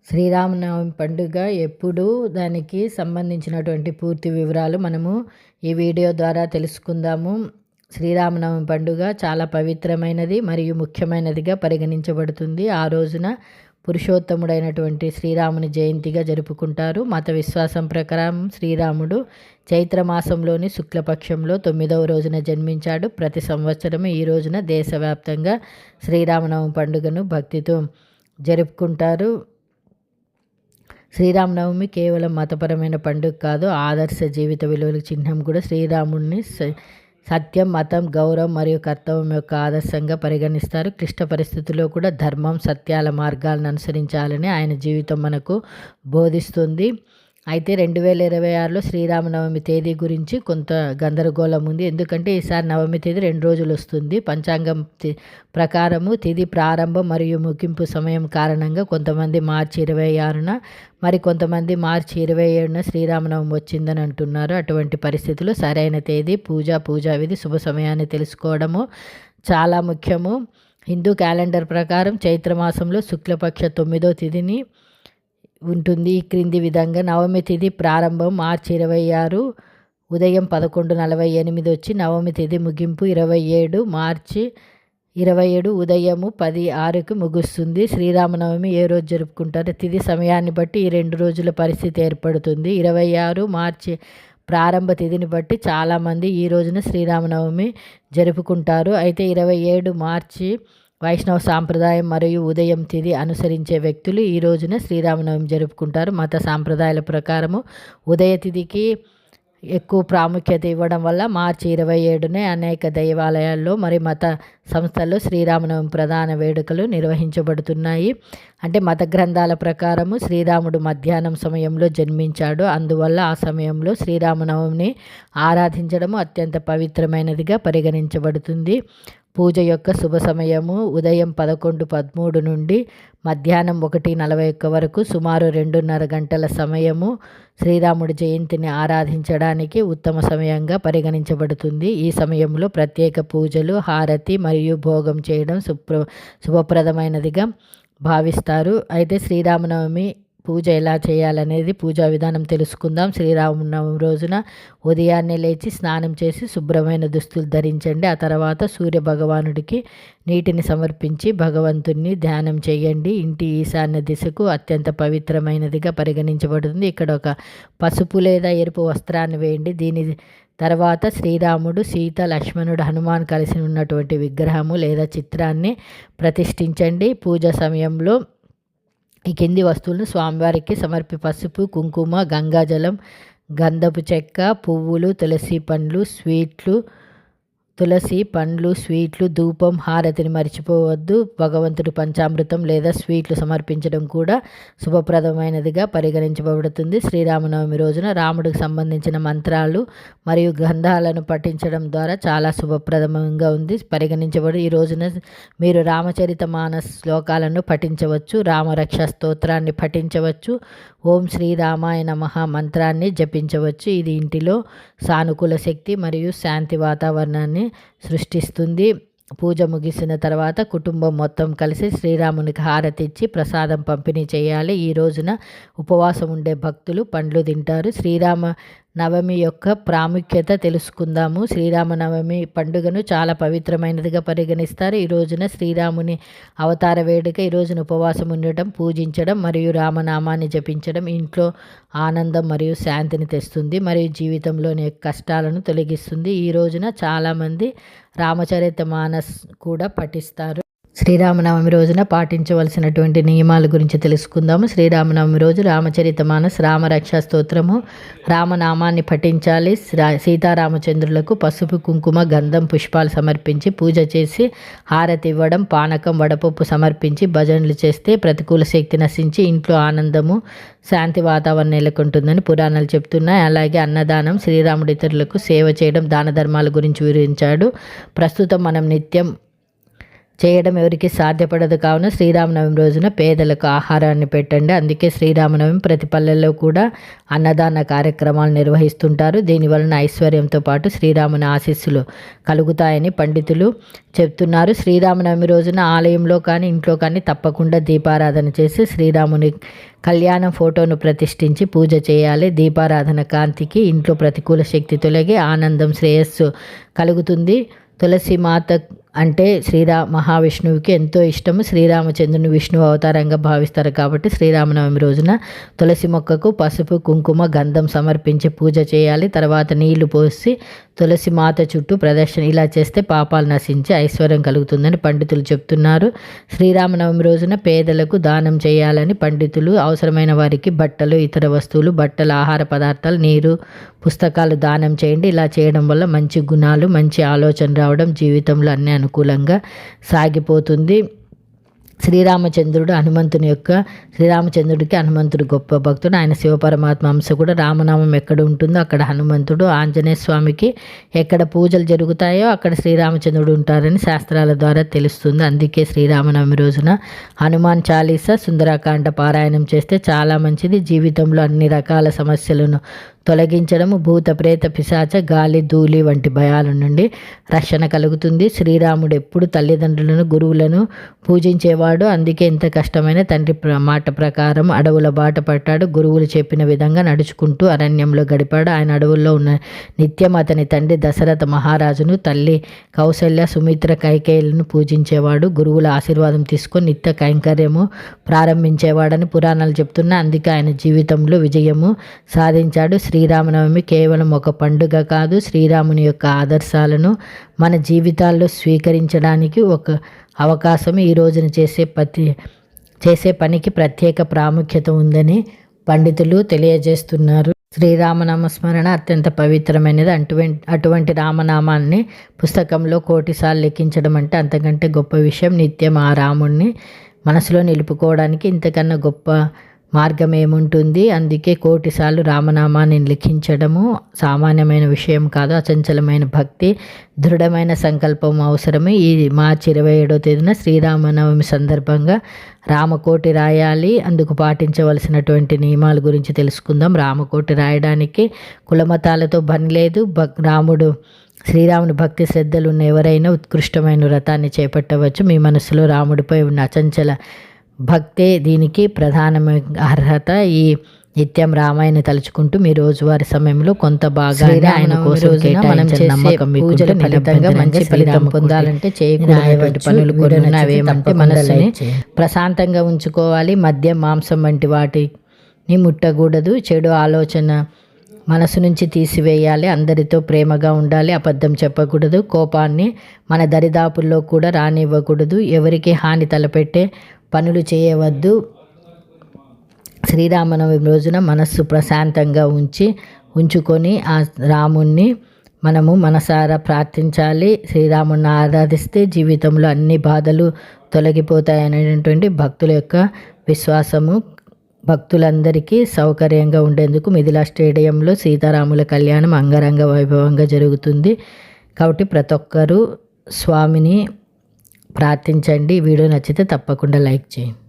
శ్రీరామనవమి పండుగ ఎప్పుడు దానికి సంబంధించినటువంటి పూర్తి వివరాలు మనము ఈ వీడియో ద్వారా తెలుసుకుందాము. శ్రీరామనవమి పండుగ చాలా పవిత్రమైనది మరియు ముఖ్యమైనదిగా పరిగణించబడుతుంది. ఆ రోజున పురుషోత్తముడైనటువంటి శ్రీరాముని జయంతిగా జరుపుకుంటారు. మత విశ్వాసం ప్రకారం శ్రీరాముడు చైత్రమాసంలోని శుక్లపక్షంలో 9వ రోజున జన్మించాడు. ప్రతి సంవత్సరం ఈ రోజున దేశవ్యాప్తంగా శ్రీరామనవమి పండుగను భక్తితో జరుపుకుంటారు. శ్రీరామనవమి కేవలం మతపరమైన పండుగ కాదు, ఆదర్శ జీవిత విలువల చిహ్నం కూడా. శ్రీరాముడిని సత్యం, మతం, గౌరవం మరియు కర్తవ్యం యొక్క ఆదర్శంగా పరిగణిస్తారు. క్లిష్ట పరిస్థితుల్లో కూడా ధర్మం, సత్యాల మార్గాలను అనుసరించాలని ఆయన జీవితం మనకు బోధిస్తుంది. అయితే 2026లో శ్రీరామనవమి తేదీ గురించి కొంత గందరగోళం ఉంది. ఎందుకంటే ఈసారి నవమి తేదీ 2 రోజులు వస్తుంది. పంచాంగం ప్రకారము తిథి ప్రారంభం మరియు ముగింపు సమయం కారణంగా కొంతమంది మార్చి 26న, మరి కొంతమంది మార్చి 27న శ్రీరామనవమి వచ్చిందని అంటున్నారు. అటువంటి పరిస్థితుల్లో సరైన తేదీ, పూజా విధి, శుభ సమయాన్ని తెలుసుకోవడము చాలా ముఖ్యము. హిందూ క్యాలెండర్ ప్రకారం చైత్రమాసంలో శుక్లపక్ష 9వ తిథిని ఉంటుంది. ఈ క్రింది విధంగా నవమి తిథి ప్రారంభం మార్చి 26 ఉదయం 11:48 వచ్చి నవమి తిథి ముగింపు 27 మార్చి 27 ఉదయము 10:06కి ముగుస్తుంది. శ్రీరామనవమి ఏ రోజు జరుపుకుంటారు? తిథి సమయాన్ని బట్టి ఈ 2 రోజుల పరిస్థితి ఏర్పడుతుంది. 26 మార్చి ప్రారంభ తిథిని బట్టి చాలామంది ఈ రోజున శ్రీరామనవమి జరుపుకుంటారు. అయితే 27 మార్చి వైష్ణవ సాంప్రదాయం మరియు ఉదయం తిథి అనుసరించే వ్యక్తులు ఈ రోజున శ్రీరామనవమి జరుపుకుంటారు. మత సాంప్రదాయాల ప్రకారము ఉదయ తిథికి ఎక్కువ ప్రాముఖ్యత ఇవ్వడం వల్ల మార్చి 27నే అనేక దేవాలయాల్లో మరి మత సంస్థల్లో శ్రీరామనవమి ప్రధాన వేడుకలు నిర్వహించబడుతున్నాయి. అంటే మత గ్రంథాల ప్రకారము శ్రీరాముడు మధ్యాహ్నం సమయంలో జన్మించాడు. అందువల్ల ఆ సమయంలో శ్రీరామనవమిని ఆరాధించడము అత్యంత పవిత్రమైనదిగా పరిగణించబడుతుంది. పూజ యొక్క శుభ సమయము ఉదయం 11:13 నుండి మధ్యాహ్నం 1:41 వరకు సుమారు 2:30 గంటల సమయము శ్రీరాముడి జయంతిని ఆరాధించడానికి ఉత్తమ సమయంగా పరిగణించబడుతుంది. ఈ సమయంలో ప్రత్యేక పూజలు, హారతి మరియు భోగం చేయడం శుభప్రదమైనదిగా భావిస్తారు. అయితే శ్రీరామనవమి పూజ ఎలా చేయాలనేది పూజా విధానం తెలుసుకుందాం. శ్రీరామనవమి రోజున ఉదయాన్నే లేచి స్నానం చేసి శుభ్రమైన దుస్తులు ధరించండి. ఆ తర్వాత సూర్య భగవానుడికి నీటిని సమర్పించి భగవంతుణ్ణి ధ్యానం చేయండి. ఇంటి ఈశాన్య దిశకు అత్యంత పవిత్రమైనదిగా పరిగణించబడుతుంది. ఇక్కడ ఒక పసుపు లేదా ఎరుపు వస్త్రాన్ని వేయండి. దీని తర్వాత శ్రీరాముడు, సీత, లక్ష్మణుడు, హనుమాన్ కలిసి ఉన్నటువంటి విగ్రహము లేదా చిత్రాన్ని ప్రతిష్ఠించండి. పూజ సమయంలో ఈ కింది వస్తువులను స్వామివారికి పసుపు, కుంకుమ, గంగాజలం, గంధపు చెక్క, పువ్వులు, తులసి పండ్లు, స్వీట్లు, ధూపం, హారతిని మర్చిపోవద్దు. భగవంతుడు పంచామృతం లేదా స్వీట్లు సమర్పించడం కూడా శుభప్రదమైనదిగా పరిగణించబడుతుంది. శ్రీరామనవమి రోజున రాముడికి సంబంధించిన మంత్రాలు మరియు గ్రంథాలను పఠించడం ద్వారా చాలా శుభప్రదంగా ఉంది పరిగణించబడి. ఈ రోజున మీరు రామచరిత మానస్ శ్లోకాలను పఠించవచ్చు, రామరక్ష స్తోత్రాన్ని పఠించవచ్చు, ఓం శ్రీరామాయ నమః మంత్రాన్ని జపించవచ్చు. ఇది ఇంటిలో సానుకూల శక్తి మరియు శాంతి వాతావరణాన్ని సృష్టిస్తుంది. పూజ ముగిసిన తర్వాత కుటుంబం మొత్తం కలిసి శ్రీరామునికి హారతి ఇచ్చి ప్రసాదం పంపిణీ చేయాలి. ఈ రోజున ఉపవాసం ఉండే భక్తులు పండ్లు తింటారు. శ్రీరామనవమి యొక్క ప్రాముఖ్యత తెలుసుకుందాము. శ్రీరామనవమి పండుగను చాలా పవిత్రమైనదిగా పరిగణిస్తారు. ఈ రోజున శ్రీరాముని అవతార వేడుక. ఈ రోజున ఉపవాసం ఉండటం, పూజించడం మరియు రామనామాన్ని జపించడం ఇంట్లో ఆనందం మరియు శాంతిని తెస్తుంది మరియు జీవితంలోని కష్టాలను తొలగిస్తుంది. ఈ రోజున చాలామంది రామచరిత మానస్ కూడా పఠిస్తారు. శ్రీరామనవమి రోజున పాటించవలసినటువంటి నియమాల గురించి తెలుసుకుందాము. శ్రీరామనవమి రోజు రామచరిత మానస్, రామరక్షా స్తోత్రము, రామనామాన్ని పఠించాలి. సీతారామచంద్రులకు పసుపు, కుంకుమ, గంధం, పుష్పాలు సమర్పించి పూజ చేసి హారతి ఇవ్వడం, పానకం, వడపప్పు సమర్పించి భజనలు చేస్తే ప్రతికూల శక్తి నశించి ఇంట్లో ఆనందము, శాంతి వాతావరణం నెలకొంటుందని పురాణాలు చెప్తున్నాయి. అలాగే అన్నదానం, శ్రీరాముడి ఇతరులకు సేవ చేయడం, దాన ధర్మాల గురించి వివరించాడు. ప్రస్తుతం మనం నిత్యం చేయడం ఎవరికి సాధ్యపడదు. కావున శ్రీరామనవమి రోజున పేదలకు ఆహారాన్ని పెట్టండి. అందుకే శ్రీరామనవమి ప్రతి పల్లెల్లో కూడా అన్నదాన కార్యక్రమాలు నిర్వహిస్తుంటారు. దీనివలన ఐశ్వర్యంతో పాటు శ్రీరాముని ఆశీస్సులు కలుగుతాయని పండితులు చెప్తున్నారు. శ్రీరామనవమి రోజున ఆలయంలో కానీ ఇంట్లో కానీ తప్పకుండా దీపారాధన చేసి శ్రీరాముని కళ్యాణం ఫోటోను ప్రతిష్ఠించి పూజ చేయాలి. దీపారాధన కాంతికి ఇంట్లో ప్రతికూల శక్తి తొలగి ఆనందం శ్రేయస్సు కలుగుతుంది. తులసి మాత అంటే మహావిష్ణువుకి ఎంతో ఇష్టము. శ్రీరామచంద్రుని విష్ణువు అవతారంగా భావిస్తారు కాబట్టి శ్రీరామనవమి రోజున తులసి మొక్కకు పసుపు కుంకుమ గంధం సమర్పించి పూజ చేయాలి. తర్వాత నీళ్లు పోసి తులసి మాత చుట్టూ ప్రదర్శన ఇలా చేస్తే పాపాలు నశించి ఐశ్వర్యం కలుగుతుందని పండితులు చెప్తున్నారు. శ్రీరామనవమి రోజున పేదలకు దానం చేయాలని పండితులు అవసరమైన వారికి బట్టలు, ఇతర వస్తువులు, బట్టలు, ఆహార పదార్థాలు, నీరు, పుస్తకాలు దానం చేయండి. ఇలా చేయడం వల్ల మంచి గుణాలు, మంచి ఆలోచన రావడం, జీవితంలో అన్ని అనుకూలంగా సాగిపోతుంది. శ్రీరామచంద్రుడికి హనుమంతుడు గొప్ప భక్తుడు. ఆయన శివపరమాత్మ అంశ కూడా. రామనామం ఎక్కడ ఉంటుందో అక్కడ హనుమంతుడు, ఆంజనేయ స్వామికి ఎక్కడ పూజలు జరుగుతాయో అక్కడ శ్రీరామచంద్రుడు ఉంటారని శాస్త్రాల ద్వారా తెలుస్తుంది. అందుకే శ్రీరామనవమి రోజున హనుమాన్ చాలీసా, సుందరకాండ పారాయణం చేస్తే చాలా మంచిది. జీవితంలో అన్ని రకాల సమస్యలను తొలగించడము, భూత ప్రేత పిశాచ గాలి ధూళి వంటి భయాల నుండి రక్షణ కలుగుతుంది. శ్రీరాముడు ఎప్పుడు తల్లిదండ్రులను, గురువులను పూజించేవాడు. అందుకే ఇంత కష్టమైన తండ్రి మాట ప్రకారం అడవుల బాట పట్టాడు. గురువులు చెప్పిన విధంగా నడుచుకుంటూ అరణ్యంలో గడిపాడు. ఆయన అడవుల్లో ఉన్న నిత్యం అతని తండ్రి దశరథ మహారాజును, తల్లి కౌసల్య, సుమిత్ర, కైకేయులను పూజించేవాడు. గురువుల ఆశీర్వాదం తీసుకొని నిత్య కైంకర్యము ప్రారంభించేవాడని పురాణాలు చెప్తున్నా. అందుకే ఆయన జీవితంలో విజయము సాధించాడు. శ్రీరామనవమి కేవలం ఒక పండుగ కాదు, శ్రీరాముని యొక్క ఆదర్శాలను మన జీవితాల్లో స్వీకరించడానికి ఒక అవకాశం. ఈ రోజున చేసే పనికి ప్రత్యేక ప్రాముఖ్యత ఉందని పండితులు తెలియజేస్తున్నారు. శ్రీరామనామ స్మరణ అత్యంత పవిత్రమైనది. అటువంటి రామనామాన్ని పుస్తకంలో 1,000,000 సార్లు లెక్కించడం అంటే అంతకంటే గొప్ప విషయం. నిత్యం ఆ రాముణ్ణి మనసులో నిలుపుకోవడానికి ఇంతకన్నా గొప్ప మార్గం ఏముంటుంది. అందుకే 1,000,000 సార్లు రామనామాన్ని లిఖించడము సామాన్యమైన విషయం కాదు. అచంచలమైన భక్తి, దృఢమైన సంకల్పం అవసరమే. ఈ మార్చి 27వ తేదీన శ్రీరామనవమి సందర్భంగా రామకోటి రాయాలి. అందుకు పాటించవలసినటువంటి నియమాల గురించి తెలుసుకుందాం. రామకోటి రాయడానికి కులమతాలతో పని లేదు. శ్రీరాముని భక్తి శ్రద్ధలు ఉన్న ఎవరైనా ఉత్కృష్టమైన వ్రతాన్ని చేపట్టవచ్చు. మీ మనసులో రాముడిపై ఉన్న అచంచల భక్తే దీనికి ప్రధానమైన అర్హత. ఈ నిత్యం రామాయణ తలుచుకుంటూ మీ రోజువారి సమయంలో కొంత భాగాన్ని ఆయన కోసం కేటాయించిన నమ్మకం మీకుంటే ఫలితంగా మంచి ఫలితం పొందాలంటే చేయకూడనటువంటి పనులు కొన్ని అవేమంటే మనసుని ప్రశాంతంగా ఉంచుకోవాలి. మద్యం, మాంసం వంటి వాటిని ముట్టకూడదు. చెడు ఆలోచన మనసు నుంచి తీసివేయాలి. అందరితో ప్రేమగా ఉండాలి. అబద్ధం చెప్పకూడదు. కోపాన్ని మన దరిదాపుల్లో కూడా రానివ్వకూడదు. ఎవరికి హాని తలపెట్టే పనులు చేయవద్దు. శ్రీరామనవమి రోజున మనస్సు ప్రశాంతంగా ఉంచుకొని ఆ రాముణ్ణి మనము మనసారా ప్రార్థించాలి. శ్రీరాముని ఆరాధిస్తే జీవితంలో అన్ని బాధలు తొలగిపోతాయనేటువంటి భక్తుల యొక్క విశ్వాసము. భక్తులందరికీ సౌకర్యంగా ఉండేందుకు మిథిలా స్టేడియంలో సీతారాముల కళ్యాణం అంగరంగ వైభవంగా జరుగుతుంది. కాబట్టి ప్రతి ఒక్కరూ స్వామిని ప్రార్థించండి. వీడియో నచ్చితే తప్పకుండా లైక్ చేయండి.